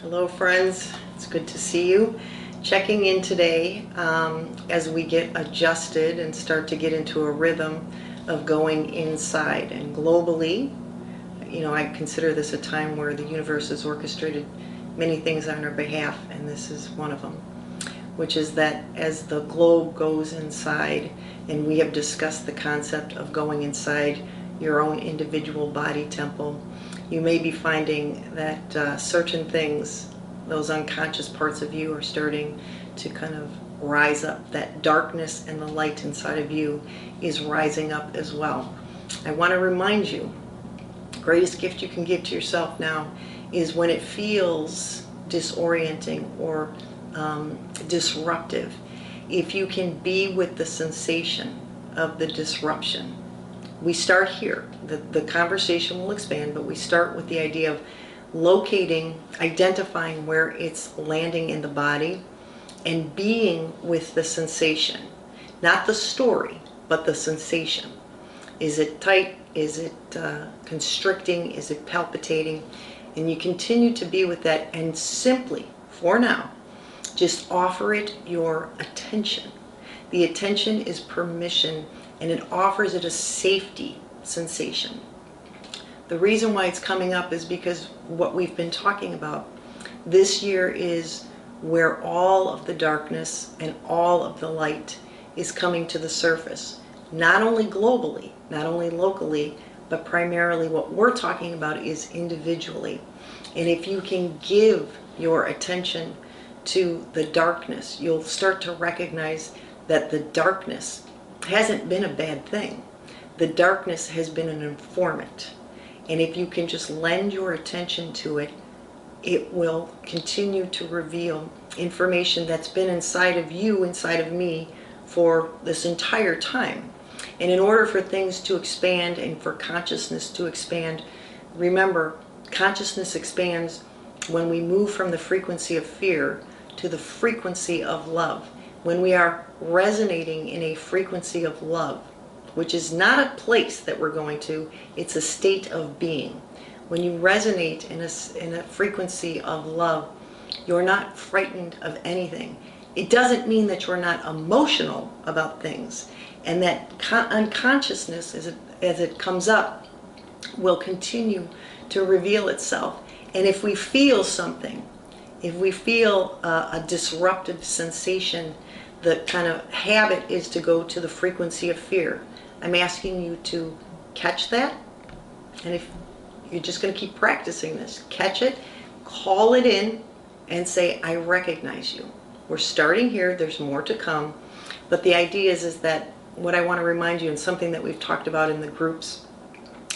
Hello friends, it's good to see you. Checking in today as we get adjusted and start to get into a rhythm of going inside. And globally, I consider this a time where the universe has orchestrated many things on our behalf, and this is one of them, which is that as the globe goes inside, and we have discussed the concept of going inside your own individual body temple, you may be finding that certain things, those unconscious parts of you, are starting to kind of rise up. That darkness and the light inside of you is rising up as well. I want to remind you, the greatest gift you can give to yourself now is when it feels disorienting or disruptive. If you can be with the sensation of the disruption. We start here. The conversation will expand, but we start with the idea of locating, identifying where it's landing in the body, and being with the sensation. Not the story, but the sensation. Is it tight? Is it constricting? Is it palpitating? And you continue to be with that, and simply, for now, just offer it your attention. The attention is permission, and it offers it a safety sensation. The reason why it's coming up is because what we've been talking about this year is where all of the darkness and all of the light is coming to the surface. Not only globally, not only locally, but primarily what we're talking about is individually. And if you can give your attention to the darkness, you'll start to recognize that the darkness hasn't been a bad thing. The darkness has been an informant. And if you can just lend your attention to it, it will continue to reveal information that's been inside of you, inside of me, for this entire time. And in order for things to expand and for consciousness to expand, remember, consciousness expands when we move from the frequency of fear to the frequency of love. When we are resonating in a frequency of love, which is not a place that we're going to, it's a state of being. When you resonate in a frequency of love, you're not frightened of anything. It doesn't mean that you're not emotional about things, and that unconsciousness, as it comes up, will continue to reveal itself. And if we feel something, if we feel a disruptive sensation, the kind of habit is to go to the frequency of fear. I'm asking you to catch that, and if you're just going to keep practicing this, catch it, call it in, and say, I recognize you. We're starting here, there's more to come, but the idea is that what I want to remind you, and something that we've talked about in the groups,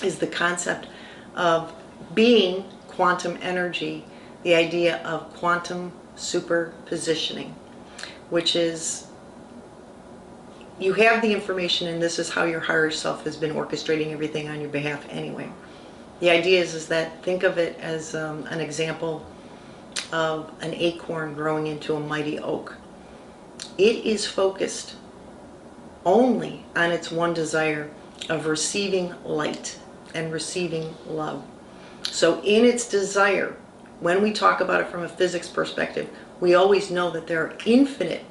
is the concept of being quantum energy, the idea of quantum superpositioning, which is you have the information, and this is how your higher self has been orchestrating everything on your behalf anyway. The idea is that think of it as an example of an acorn growing into a mighty oak. It is focused only on its one desire of receiving light and receiving love. So in its desire, when we talk about it from a physics perspective, we always know that there are infinite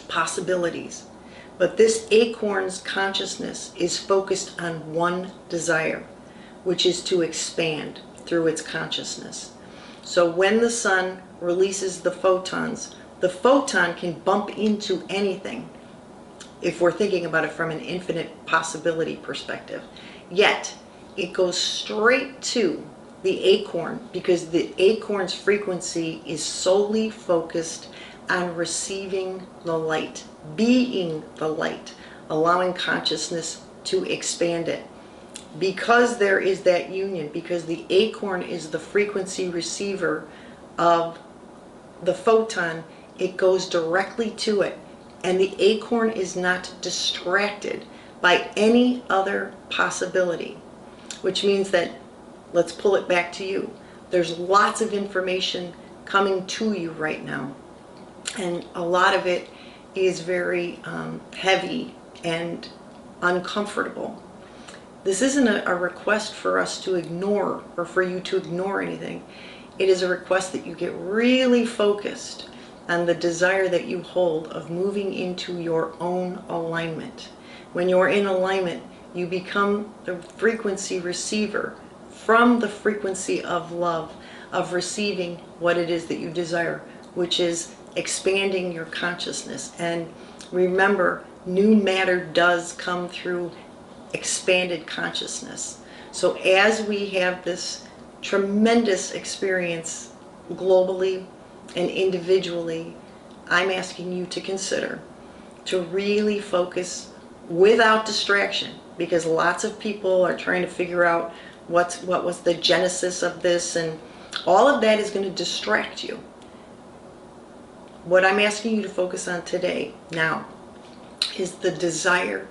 possibilities. But this acorn's consciousness is focused on one desire, which is to expand through its consciousness. So when the sun releases the photons, the photon can bump into anything, if we're thinking about it from an infinite possibility perspective. Yet, it goes straight to the acorn, because the acorn's frequency is solely focused on receiving the light, being the light, allowing consciousness to expand it. Because there is that union, because the acorn is the frequency receiver of the photon, it goes directly to it. And the acorn is not distracted by any other possibility, which means that, let's pull it back to you. There's lots of information coming to you right now. And a lot of it is very heavy and uncomfortable. This isn't a request for us to ignore or for you to ignore anything. It is a request that you get really focused on the desire that you hold of moving into your own alignment. When you're in alignment, you become the frequency receiver from the frequency of love, of receiving what it is that you desire, which is expanding your consciousness. And remember, new matter does come through expanded consciousness. So as we have this tremendous experience globally and individually, I'm asking you to consider to really focus without distraction, because lots of people are trying to figure out what was the genesis of this, and all of that is going to distract you. What I'm asking you to focus on today, now, is the desire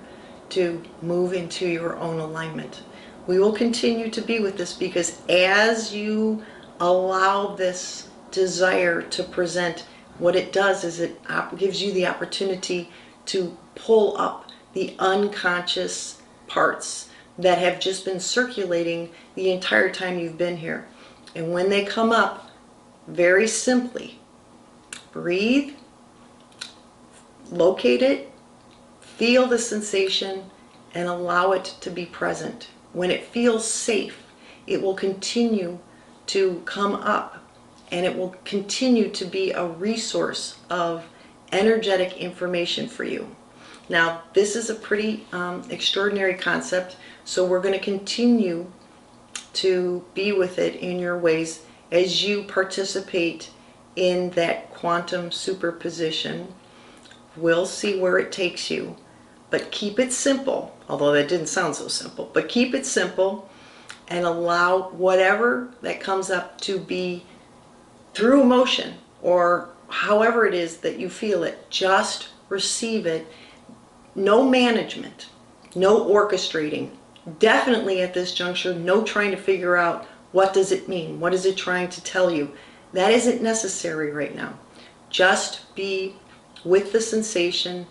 to move into your own alignment. We will continue to be with this, because as you allow this desire to present, what it does is it gives you the opportunity to pull up the unconscious parts that have just been circulating the entire time you've been here. And when they come up, very simply, breathe, locate it, feel the sensation, and allow it to be present. When it feels safe, it will continue to come up, and it will continue to be a resource of energetic information for you. Now, this is a pretty extraordinary concept, so we're going to continue to be with it in your ways as you participate in that quantum superposition. We'll see where it takes you, but keep it simple, although that didn't sound so simple, but keep it simple and allow whatever that comes up to be through emotion or however it is that you feel it. Just receive it. No management, no orchestrating. Definitely at this juncture, no trying to figure out what does it mean, what is it trying to tell you. That isn't necessary right now. Just be with the sensation,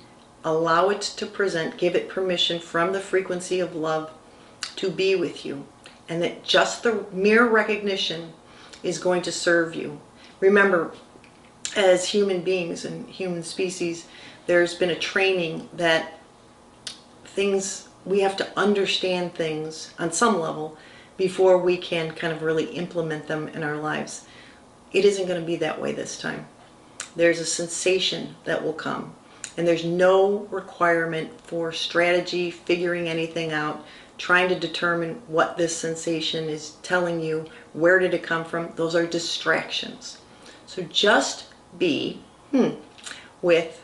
allow it to present, give it permission from the frequency of love to be with you, and that just the mere recognition is going to serve you. Remember, as human beings and human species, there's been a training that we have to understand things on some level before we can kind of really implement them in our lives. It isn't going to be that way this time. There's a sensation that will come, and there's no requirement for strategy, figuring anything out, trying to determine what this sensation is telling you, where did it come from. Those are distractions. So just be with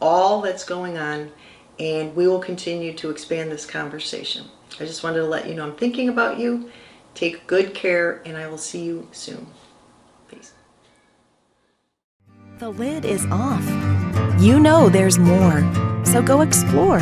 all that's going on, and we will continue to expand this conversation. I just wanted to let you know I'm thinking about you. Take good care, and I will see you soon. Peace. The lid is off. You know there's more, so go explore.